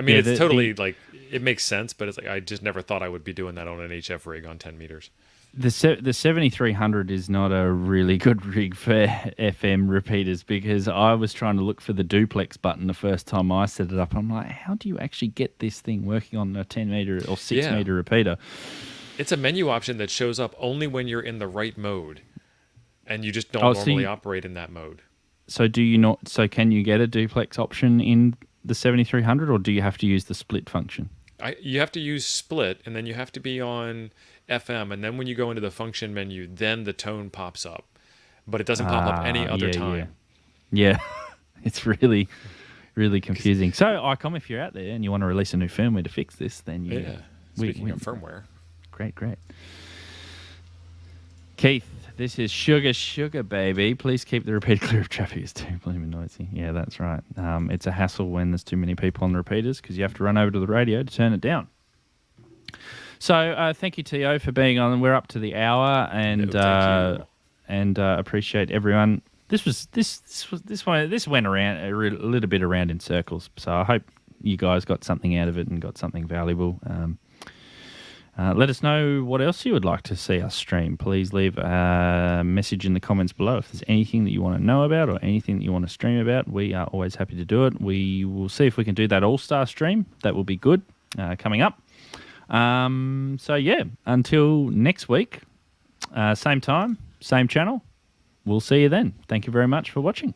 mean, it's totally like, it makes sense, but it's like, I just never thought I would be doing that on an HF rig on 10 meters. The 7300 is not a really good rig for FM repeaters, because I was trying to look for the Duplex button the first time I set it up. I'm like, how do you actually get this thing working on a 10-meter or 6-meter repeater? It's a menu option that shows up only when you're in the right mode, and you just don't normally operate in that mode. So do you not? So can you get a duplex option in the 7300, or do you have to use the split function? You have to use split, and then you have to be on FM, and then when you go into the function menu, then the tone pops up, but it doesn't pop up any other time. Yeah. It's really, really confusing. So, ICOM, if you're out there and you want to release a new firmware to fix this, then you... Yeah, speaking of firmware. Great. Keith, this is sugar, baby. Please keep the repeater clear of traffic. It's too blooming noisy. Yeah, that's right. It's a hassle when there's too many people on the repeaters because you have to run over to the radio to turn it down. So thank you, T.O., for being on. We're up to the hour, and appreciate everyone. This went around a little bit around in circles. So I hope you guys got something out of it and got something valuable. Let us know what else you would like to see us stream. Please leave a message in the comments below. If there's anything that you want to know about or anything that you want to stream about, we are always happy to do it. We will see if we can do that all-star stream. That will be good coming up. So, yeah, until next week, same time, same channel. We'll see you then. Thank you very much for watching.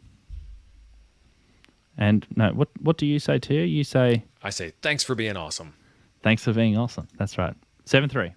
And, no, what do you say, Tia? You say... I say, thanks for being awesome. Thanks for being awesome. That's right. 7-3.